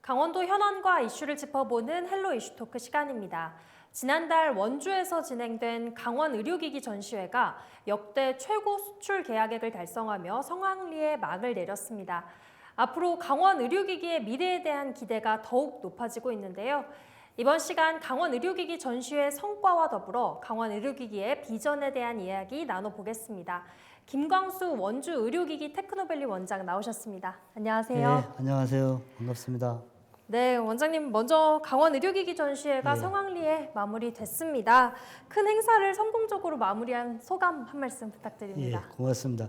강원도 현안과 이슈를 짚어보는 헬로 이슈 토크 시간입니다. 지난달 원주에서 진행된 강원 의료기기 전시회가 역대 최고 수출 계약액을 달성하며 성황리에 막을 내렸습니다. 앞으로 강원 의료기기의 미래에 대한 기대가 더욱 높아지고 있는데요. 이번 시간 강원 의료기기 전시회 성과와 더불어 강원 의료기기의 비전에 대한 이야기 나눠보겠습니다. 김광수 원주 의료기기 테크노밸리 원장 나오셨습니다. 안녕하세요. 네, 안녕하세요. 반갑습니다. 네, 원장님 먼저 강원 의료기기 전시회가 예. 성황리에 마무리됐습니다. 큰 행사를 성공적으로 마무리한 소감 한 말씀 예, 부탁드립니다. 고맙습니다.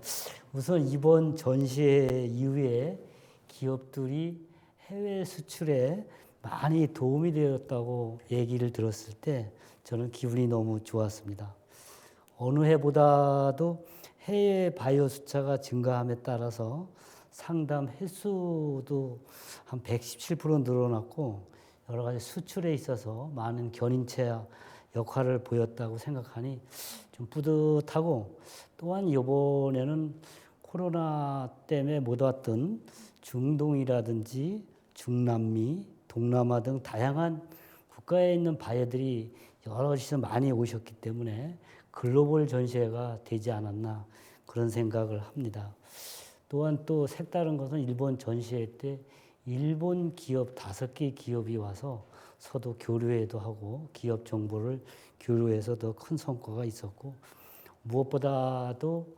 우선 이번 전시회 이후에 기업들이 해외 수출에 많이 도움이 되었다고 얘기를 들었을 때 저는 기분이 너무 좋았습니다. 어느 해보다도 해외 바이오 숫자가 증가함에 따라서 상담 횟수도 한 117% 늘어났고 여러 가지 수출에 있어서 많은 견인체 역할을 보였다고 생각하니 좀 뿌듯하고, 또한 이번에는 코로나 때문에 못 왔던 중동이라든지 중남미, 동남아 등 다양한 국가에 있는 바이어들이 여러 곳에서 많이 오셨기 때문에 글로벌 전시회가 되지 않았나 그런 생각을 합니다. 또한 또 색다른 것은 일본 전시회 때 일본 기업 5개 기업이 와서 서로 교류회도 하고 기업 정보를 교류해서 더 큰 성과가 있었고, 무엇보다도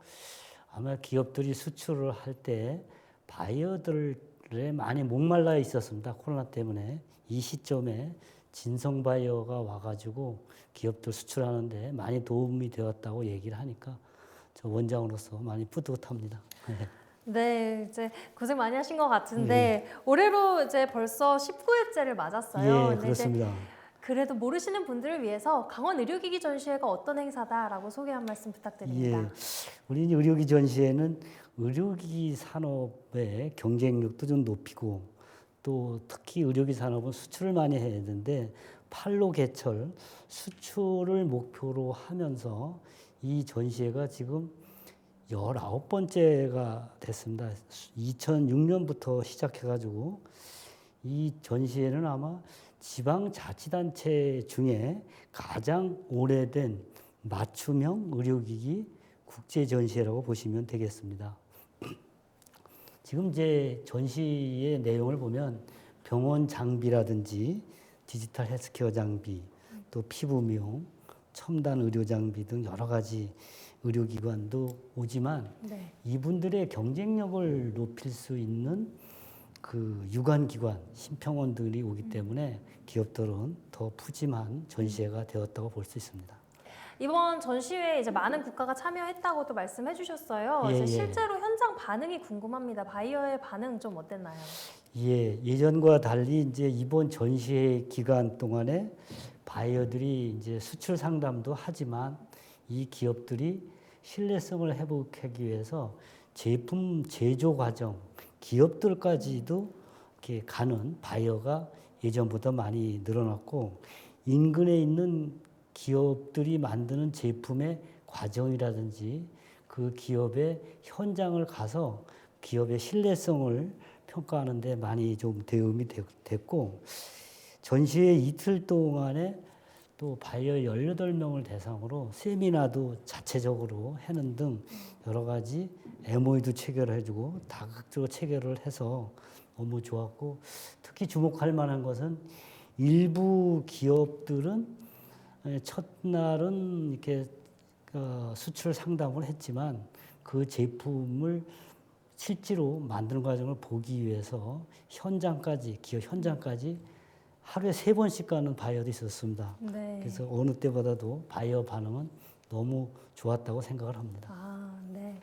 아마 기업들이 수출을 할 때 바이어들에 많이 목말라 있었습니다. 코로나 때문에. 이 시점에 진성바이어가 와가지고 기업들 수출하는데 많이 도움이 되었다고 얘기를 하니까 저 원장으로서 많이 뿌듯합니다. 네, 이제 고생 많이 하신 것 같은데 올해로 이제 벌써 19회째를 맞았어요. 예, 그렇습니다. 그래도 모르시는 분들을 위해서 강원 의료기기 전시회가 어떤 행사다라고 소개 한 말씀 부탁드립니다. 예, 우리 의료기 전시회는 의료기기 산업의 경쟁력도 좀 높이고, 또 특히 의료기 산업은 수출을 많이 해야 되는데 팔로 개철 수출을 목표로 하면서 이 전시회가 지금 19번째가 됐습니다. 2006년부터 시작해가지고 이 전시회는 아마 지방자치단체 중에 가장 오래된 맞춤형 의료기기 국제전시회라고 보시면 되겠습니다. 지금 이제 전시의 내용을 보면 병원 장비라든지 디지털 헬스케어 장비, 또 피부 미용, 첨단 의료 장비 등 여러 가지 의료기관도 오지만 네. 이분들의 경쟁력을 높일 수 있는 그 유관기관, 심평원들이 오기 때문에 기업들은 더 푸짐한 전시회가 되었다고 볼 수 있습니다. 이번 전시회에 이제 많은 국가가 참여했다고도 말씀해 주셨어요. 예, 이제 예. 실제로 현장 반응이 궁금합니다. 바이어의 반응 좀 어땠나요? 예, 예전과 달리 이제 이번 전시회 기간 동안에 바이어들이 이제 수출 상담도 하지만 이 기업들이 신뢰성을 회복하기 위해서 제품 제조 과정, 기업들까지도 이렇게 가는 바이어가 예전보다 많이 늘어났고, 인근에 있는 기업들이 만드는 제품의 과정이라든지 그 기업의 현장을 가서 기업의 신뢰성을 평가하는 데 많이 좀 도움이 됐고, 전시회 이틀 동안에 또 바이어 18명을 대상으로 세미나도 자체적으로 하는 등 여러 가지 MOU도 체결해주고 다각적으로 체결을 해서 너무 좋았고, 특히 주목할 만한 것은 일부 기업들은 첫날은 이렇게 수출 상담을 했지만 그 제품을 실제로 만드는 과정을 보기 위해서 현장까지, 기업 현장까지 하루에 3번씩 가는 바이어도 있었습니다. 네. 그래서 어느 때보다도 바이어 반응은 너무 좋았다고 생각을 합니다. 아, 네.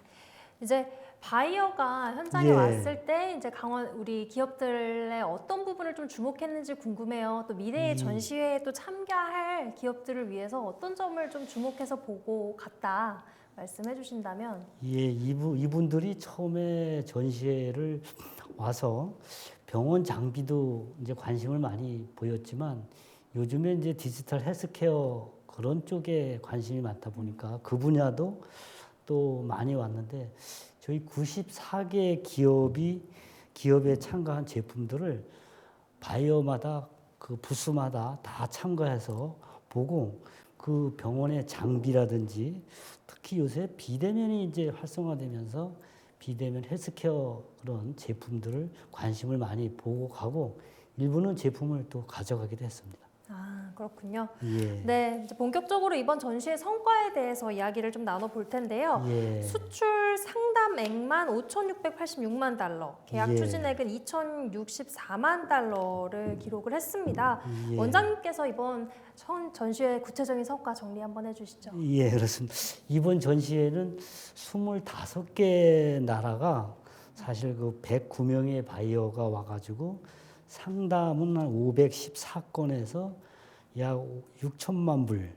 이제 바이어가 현장에 예. 왔을 때 이제 강원 우리 기업들의 어떤 부분을 좀 주목했는지 궁금해요. 또 미래의 전시회에 또 참가할 기업들을 위해서 어떤 점을 좀 주목해서 보고 갔다 말씀해 주신다면. 예, 이분들이 처음에 전시회를 와서 병원 장비도 이제 관심을 많이 보였지만 요즘에 이제 디지털 헬스케어 그런 쪽에 관심이 많다 보니까 그 분야도 또 많이 왔는데, 저희 94개 기업에 참가한 제품들을 바이어마다 그 부스마다 다 참가해서 보고 그 병원의 장비라든지 특히 요새 비대면이 이제 활성화되면서 비대면 헬스케어 그런 제품들을 관심을 많이 보고 가고 일부는 제품을 또 가져가기도 했습니다. 아, 그렇군요. 예. 네, 이제 본격적으로 이번 전시의 성과에 대해서 이야기를 좀 나눠볼 텐데요. 예. 수출 상담액만 5,686만 달러, 계약 예. 추진액은 2,064만 달러를 기록을 했습니다. 예. 원장님께서 이번 전시의 구체적인 성과 정리 한번 해주시죠. 예, 그렇습니다. 이번 전시회는 25개 나라가 사실 그 109명의 바이어가 와가지고 상담은 한 514건에서 약 6천만 불,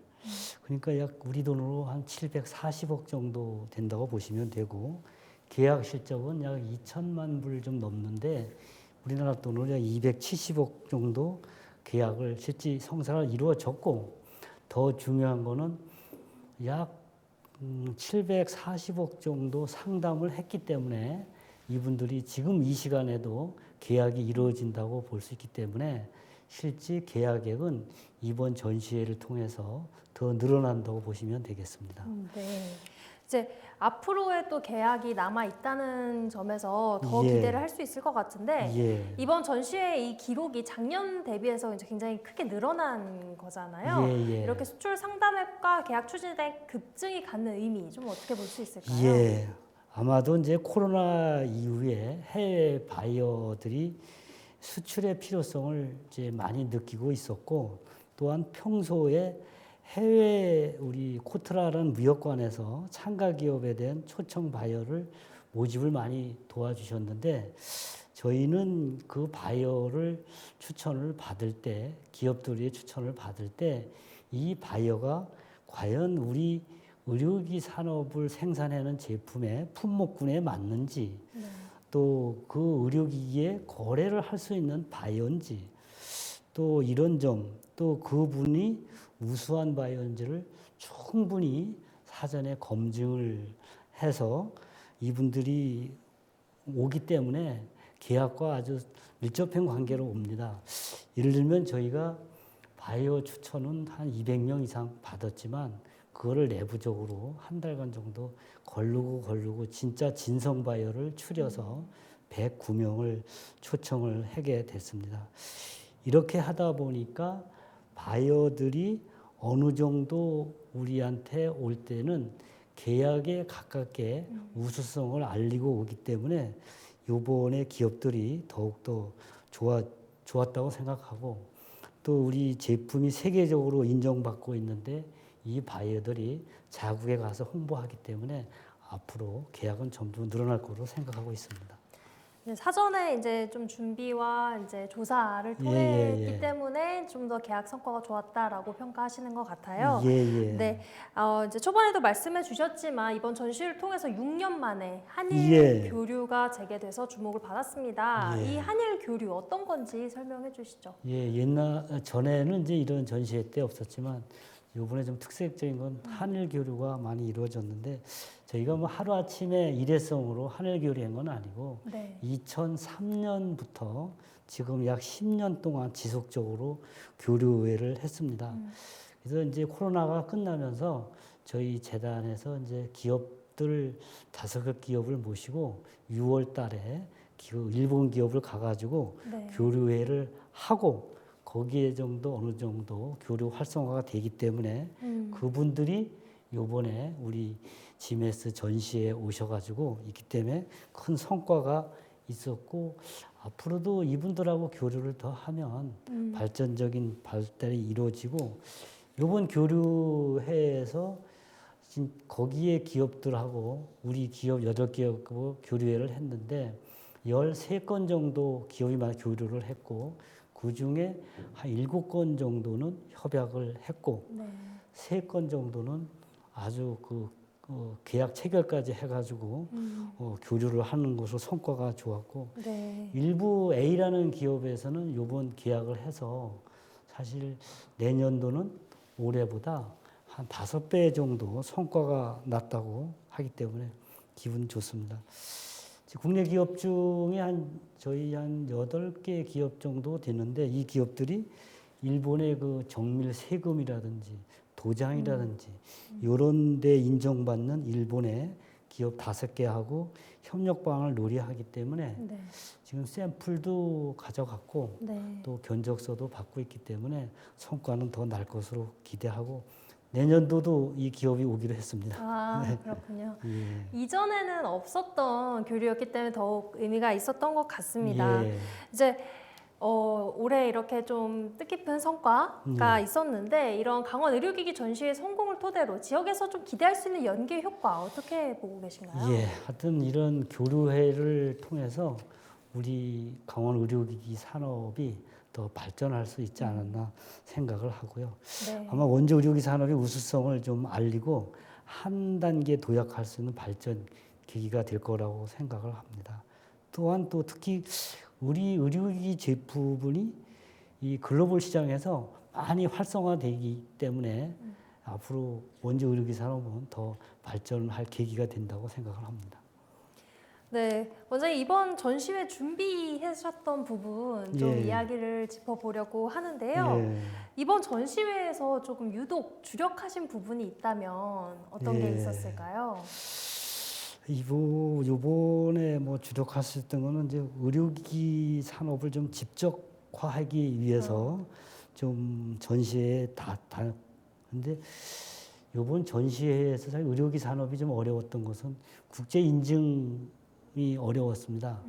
그러니까 약 우리 돈으로 한 740억 정도 된다고 보시면 되고 계약 실적은 약 2천만 불 좀 넘는데 우리나라 돈으로 약 270억 정도 계약을 실제 성사를 이루어졌고 더 중요한 거는 약 740억 정도 상담을 했기 때문에 이분들이 지금 이 시간에도 계약이 이루어진다고 볼 수 있기 때문에 실제 계약액은 이번 전시회를 통해서 더 늘어난다고 보시면 되겠습니다. 네. 이제 앞으로의 또 계약이 남아 있다는 점에서 더 예. 기대를 할 수 있을 것 같은데 예. 이번 전시회 이 기록이 작년 대비해서 이제 굉장히 크게 늘어난 거잖아요. 예, 예. 이렇게 수출 상담액과 계약 추진액 급증이 갖는 의미 좀 어떻게 볼 수 있을까요? 예. 아마도 이제 코로나 이후에 해외 바이어들이 수출의 필요성을 이제 많이 느끼고 있었고 또한 평소에 해외 우리 코트라라는 무역관에서 참가 기업에 대한 초청 바이어를 모집을 많이 도와주셨는데 저희는 그 바이어를 추천을 받을 때 기업들의 추천을 받을 때 이 바이어가 과연 우리 의료기 산업을 생산하는 제품의 품목군에 맞는지 네. 또 그 의료기기에 거래를 할 수 있는 바이오인지 또 이런 점 또 그분이 우수한 바이오인지를 충분히 사전에 검증을 해서 이분들이 오기 때문에 계약과 아주 밀접한 관계로 옵니다. 예를 들면 저희가 바이오 추천은 한 200명 이상 받았지만 그거를 내부적으로 한 달간 정도 걸르고 진짜 진성 바이오를 추려서 109명을 초청을 하게 됐습니다. 이렇게 하다 보니까 바이오들이 어느 정도 우리한테 올 때는 계약에 가깝게 우수성을 알리고 오기 때문에 이번에 기업들이 더욱더 좋았다고 생각하고 또 우리 제품이 세계적으로 인정받고 있는데 이 바이어들이 자국에 가서 홍보하기 때문에 앞으로 계약은 점점 늘어날 거로 생각하고 있습니다. 사전에 이제 좀 준비와 이제 조사를 통했기 때문에 좀 더 계약 성과가 좋았다라고 평가하시는 것 같아요. 네, 이제 초반에도 말씀해 주셨지만 이번 전시를 통해서 6년 만에 한일 교류가 재개돼서 주목을 받았습니다. 이 한일 교류 어떤 건지 설명해 주시죠. 전에는 이제 이런 전시회 때 없었지만 이번에 좀 특색적인 건 한일 교류가 많이 이루어졌는데 저희가 뭐 하루아침에 일회성으로 한일 교류한 건 아니고 2003년부터 지금 약 10년 동안 지속적으로 교류회를 했습니다. 그래서 이제 코로나가 끝나면서 저희 재단에서 이제 기업들 5개 기업을 모시고 6월 달에 일본 기업을 가가지고 교류회를 하고 거기에 어느 정도 교류 활성화가 되기 때문에 그분들이 요번에 우리 GMS 전시에 오셔가지고 있기 때문에 큰 성과가 있었고 앞으로도 이분들하고 교류를 더 하면 발전적인 발달이 이루어지고 요번 교류회에서 거기에 기업들하고 우리 기업 8기업하고 교류회를 했는데 13건 정도 기업이 많이 교류를 했고 그 중에 한 7건 정도는 협약을 했고 3건 정도는 아주 계약 체결까지 해가지고 교류를 하는 것으로 성과가 좋았고 일부 A라는 기업에서는 이번 계약을 해서 사실 내년도는 올해보다 한 5배 정도 성과가 났다고 하기 때문에 기분 좋습니다. 국내 기업 중에 저희 한 8개 기업 정도 되는데 이 기업들이 일본의 그 정밀 세금이라든지 도장이라든지 이런 데 인정받는 일본의 기업 5개하고 협력 방안을 논의하기 때문에 네. 지금 샘플도 가져갔고 네. 또 견적서도 받고 있기 때문에 성과는 더 날 것으로 기대하고 내년도도 이 기업이 오기로 했습니다. 아, 그렇군요. 예. 이전에는 없었던 교류였기 때문에 더욱 의미가 있었던 것 같습니다. 예. 이제 올해 이렇게 좀 뜻깊은 성과가 있었는데 이런 강원 의료기기 전시회 성공을 토대로 지역에서 좀 기대할 수 있는 연계 효과 어떻게 보고 계신가요? 예, 하여튼 이런 교류회를 통해서 우리 강원 의료기기 산업이 더 발전할 수 있지 않았나 생각을 하고요. 네. 아마 원주 의료기기 산업의 우수성을 좀 알리고 한 단계 도약할 수 있는 발전 계기가 될 거라고 생각을 합니다. 또한 또 특히 우리 의료기기 제품이 이 글로벌 시장에서 많이 활성화되기 때문에 앞으로 원주 의료기기 산업은 더 발전할 계기가 된다고 생각을 합니다. 네, 원장님 이번 전시회 준비하셨던 부분 좀 예. 이야기를 짚어보려고 하는데요. 예. 이번 전시회에서 조금 유독 주력하신 부분이 있다면 어떤 게 예. 있었을까요? 요번에 뭐 주력하셨던 거는 이제 의료기기 산업을 좀 집적화하기 위해서 좀 전시회에 근데 요번 전시회에서 사실 의료기기 산업이 좀 어려웠던 것은 국제 인증이 어려웠습니다.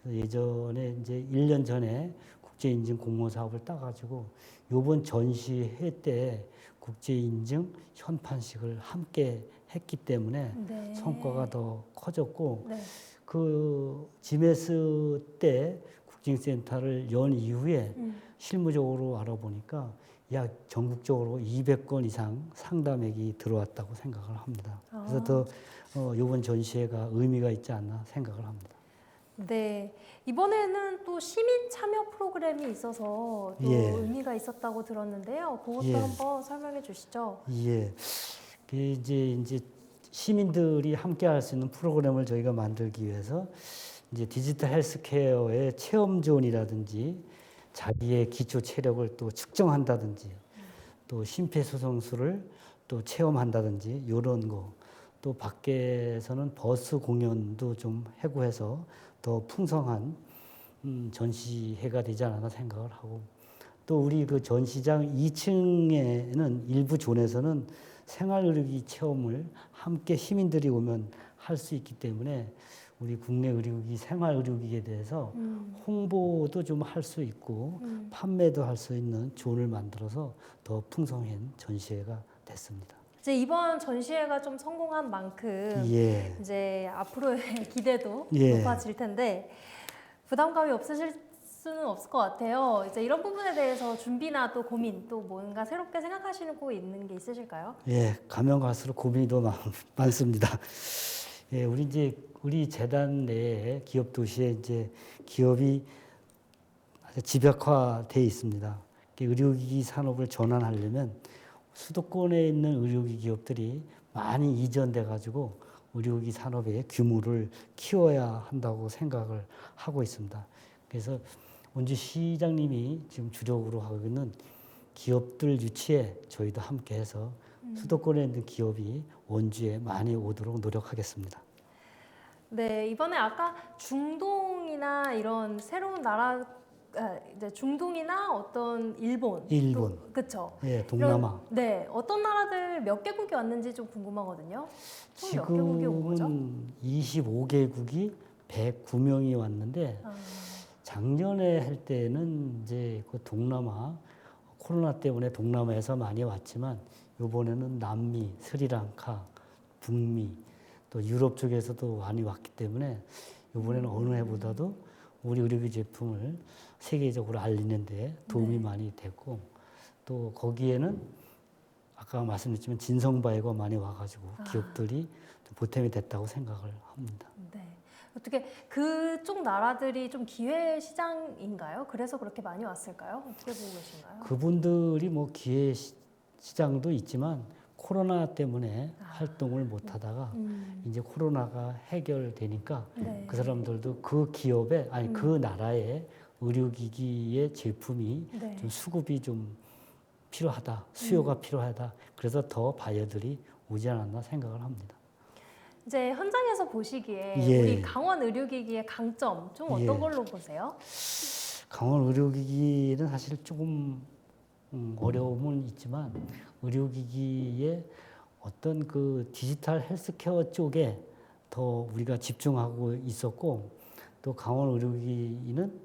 그래서 예전에 이제 1년 전에 국제 인증 공모 사업을 따가지고 요번 전시회 때 국제 인증 현판식을 함께 했기 때문에 네. 성과가 더 커졌고 네. 그 지메스 때 국진센터를 연 이후에 실무적으로 알아보니까 약 전국적으로 200건 이상 상담액이 들어왔다고 생각을 합니다. 그래서 더 이번 전시회가 의미가 있지 않나 생각을 합니다. 네, 이번에는 또 시민 참여 프로그램이 있어서 또 예. 의미가 있었다고 들었는데요. 그것도 예. 한번 설명해 주시죠. 예. 그 이제 시민들이 함께 할 수 있는 프로그램을 저희가 만들기 위해서 이제 디지털 헬스케어의 체험존이라든지 자기의 기초 체력을 또 측정한다든지 또 심폐소생술을 또 체험한다든지 이런 거 또 밖에서는 버스 공연도 좀 하고 해서 더 풍성한 전시회가 되지 않았나 생각을 하고 또 우리 그 전시장 2층에는 일부 존에서는 생활의료기 체험을 함께 시민들이 오면 할 수 있기 때문에 우리 국내 의료기 생활의료기에 대해서 홍보도 좀 할 수 있고 판매도 할 수 있는 존을 만들어서 더 풍성한 전시회가 됐습니다. 이제 이번 전시회가 좀 성공한 만큼 예. 이제 앞으로의 기대도 예. 높아질 텐데 부담감이 없으실 수는 없을 것 같아요. 이제 이런 부분에 대해서 준비나 또 고민 또 뭔가 새롭게 생각하시고 있는 게 있으실까요? 예, 가면 갈수록 고민이 더 많습니다. 예, 우리 재단 내에 기업 도시에 이제 기업이 아주 집약화돼 있습니다. 의료기기 산업을 전환하려면 수도권에 있는 의료기기 기업들이 많이 이전돼 가지고 의료기기 산업의 규모를 키워야 한다고 생각을 하고 있습니다. 그래서 원주 시장님이 지금 주력으로 하고 있는 기업들 유치에 저희도 함께해서 수도권에 있는 기업이 원주에 많이 오도록 노력하겠습니다. 네, 이번에 아까 중동이나 이런 새로운 나라, 이제 중동이나 어떤 일본, 그렇죠. 예, 동남아. 네, 어떤 나라들 몇 개국이 왔는지 좀 궁금하거든요. 총 몇 개국이 온 거죠? 지금은 25개국이 109명이 왔는데 작년에 할 때는 이제 그 동남아 코로나 때문에 동남아에서 많이 왔지만 이번에는 남미, 스리랑카, 북미 또 유럽 쪽에서도 많이 왔기 때문에 이번에는 어느 해보다도 우리 의료기 제품을 세계적으로 알리는 데 도움이 많이 됐고 또 거기에는 아까 말씀드렸지만 진성바이오가 많이 와가지고 기업들이 좀 보탬이 됐다고 생각을 합니다. 네. 어떻게 그쪽 나라들이 좀 기회 시장인가요? 그래서 그렇게 많이 왔을까요? 어떻게 보고 계신가요? 그분들이 뭐 기회 시장도 있지만 코로나 때문에 활동을 못 하다가 이제 코로나가 해결되니까 네. 그 사람들도 그 기업에 아니 그 나라의 의료기기의 제품이 네. 좀 수급이 좀 필요하다, 수요가 필요하다. 그래서 더 바이어들이 오지 않았나 생각을 합니다. 이제 현장에서 보시기에 예. 우리 강원 의료기기의 강점 좀 어떤 예. 걸로 보세요? 강원 의료기기는 사실 조금 어려움은 있지만 의료기기의 어떤 그 디지털 헬스케어 쪽에 더 우리가 집중하고 있었고 또 강원 의료기기는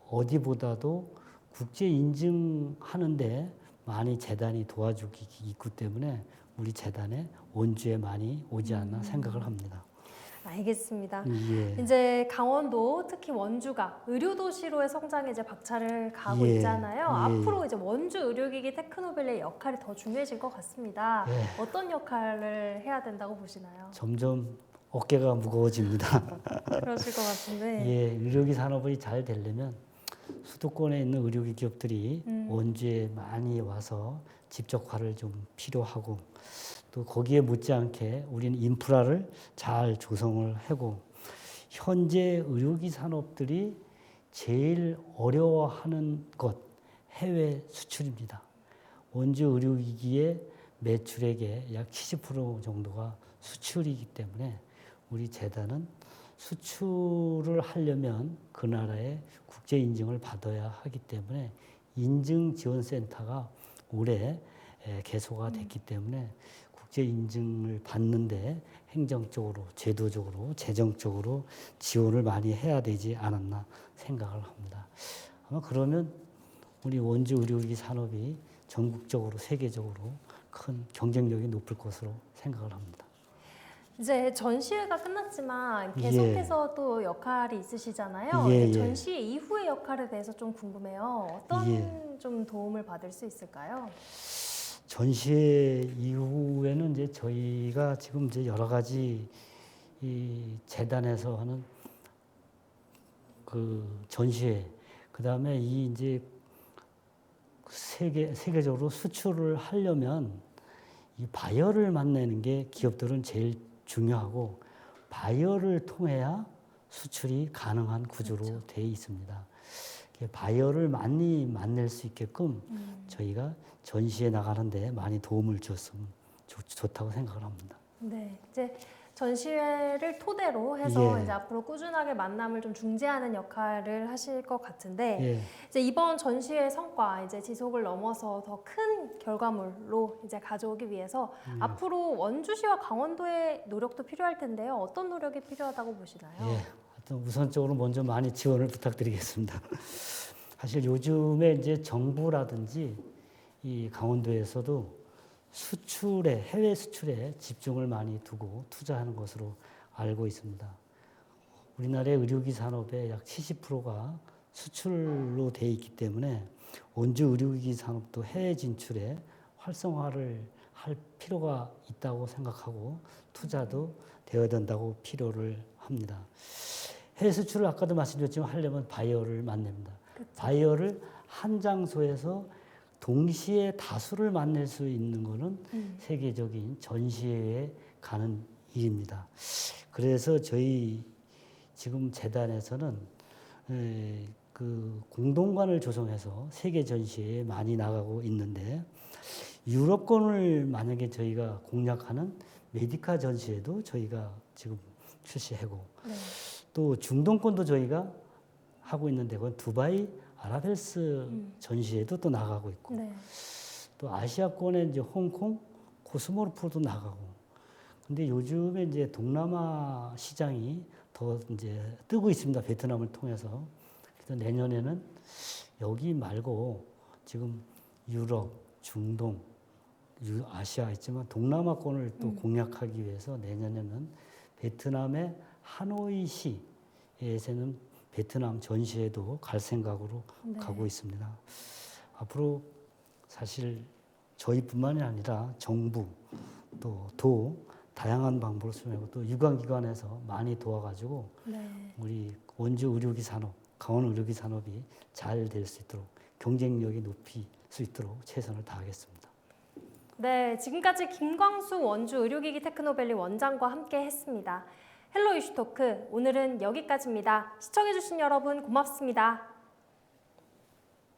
어디보다도 국제 인증하는데 많이 재단이 도와주고 있기 때문에 우리 재단에 원주에 많이 오지 않나 생각을 합니다. 알겠습니다. 예. 이제 강원도 특히 원주가 의료도시로의 성장에 이제 박차를 가고 예. 있잖아요. 예. 앞으로 이제 원주 의료기기 테크노밸리의 역할이 더 중요해질 것 같습니다. 예. 어떤 역할을 해야 된다고 보시나요? 점점 어깨가 무거워집니다. 그러실 것 같은데. 예, 의료기 산업이 잘 되려면 수도권에 있는 의료기 기업들이 원주에 많이 와서 집적화를 좀 필요하고 또 거기에 못지않게 우리는 인프라를 잘 조성을 하고 현재 의료기 산업들이 제일 어려워하는 것 해외 수출입니다. 원주 의료기기의 매출액의 약 70% 정도가 수출이기 때문에 우리 재단은 수출을 하려면 그 나라의 국제 인증을 받아야 하기 때문에 인증지원센터가 올해 개소가 됐기 때문에 국제 인증을 받는데 행정적으로, 제도적으로, 재정적으로 지원을 많이 해야 되지 않았나 생각을 합니다. 아마 그러면 우리 원주 의료기 산업이 전국적으로, 세계적으로 큰 경쟁력이 높을 것으로 생각을 합니다. 이제 전시회가 끝났지만 계속해서 또 역할이 있으시잖아요. 예, 이제 예. 전시회 이후의 역할에 대해서 좀 궁금해요. 어떤 예. 좀 도움을 받을 수 있을까요? 전시회 이후에는 이제 저희가 지금 이제 여러 가지 이 재단에서 하는 그 전시회, 그 다음에 이 이제 세계적으로 수출을 하려면 이 바이어를 만나는 게 기업들은 제일 중요하고 바이어를 통해야 수출이 가능한 구조로 되어 있습니다. 바이어를 많이 만날 수 있게끔 저희가 전시에 나가는데 많이 도움을 줬으면 좋다고 생각을 합니다. 네, 이제 전시회를 토대로 해서 예. 이제 앞으로 꾸준하게 만남을 좀 중재하는 역할을 하실 것 같은데 예. 이제 이번 전시회 성과 이제 지속을 넘어서 더 큰 결과물로 이제 가져오기 위해서 앞으로 원주시와 강원도의 노력도 필요할 텐데요. 어떤 노력이 필요하다고 보시나요? 예. 하여튼 우선적으로 먼저 많이 지원을 부탁드리겠습니다. 사실 요즘에 이제 정부라든지 이 강원도에서도 수출에, 해외 수출에 집중을 많이 두고 투자하는 것으로 알고 있습니다. 우리나라의 의료기 산업의 약 70%가 수출로 되어 있기 때문에 원주 의료기기 산업도 해외 진출에 활성화를 할 필요가 있다고 생각하고 투자도 되어야 된다고 필요를 합니다. 해외 수출을 아까도 말씀드렸지만 하려면 바이어를 만납니다. 바이어를 한 장소에서 동시에 다수를 만날 수 있는 것은 세계적인 전시회에 가는 일입니다. 그래서 저희 지금 재단에서는 그 공동관을 조성해서 세계 전시회에 많이 나가고 있는데 유럽권을 만약에 저희가 공략하는 메디카 전시회도 저희가 지금 출시하고 네. 또 중동권도 저희가 하고 있는데 그건 두바이 아랍헬스 전시회도 또 나가고 있고 네. 또 아시아권에 이제 홍콩 코스모폴도 나가고 근데 요즘에 이제 동남아 시장이 더 이제 뜨고 있습니다. 베트남을 통해서. 그래서 내년에는 여기 말고 지금 유럽, 중동, 아시아 있지만 동남아권을 또 공략하기 위해서 내년에는 베트남의 하노이시에서는 베트남 전시회도 갈 생각으로 네. 가고 있습니다. 앞으로 사실 저희뿐만이 아니라 정부 또 다양한 방법을 수행하고 또 유관기관에서 많이 도와가지고 네. 우리 원주 의료기 산업, 강원 의료기 산업이 잘 될 수 있도록 경쟁력이 높일 수 있도록 최선을 다하겠습니다. 네, 지금까지 김광수 원주 의료기기 테크노밸리 원장과 함께 했습니다. 헬로 이슈 토크 오늘은 여기까지입니다. 시청해주신 여러분 고맙습니다.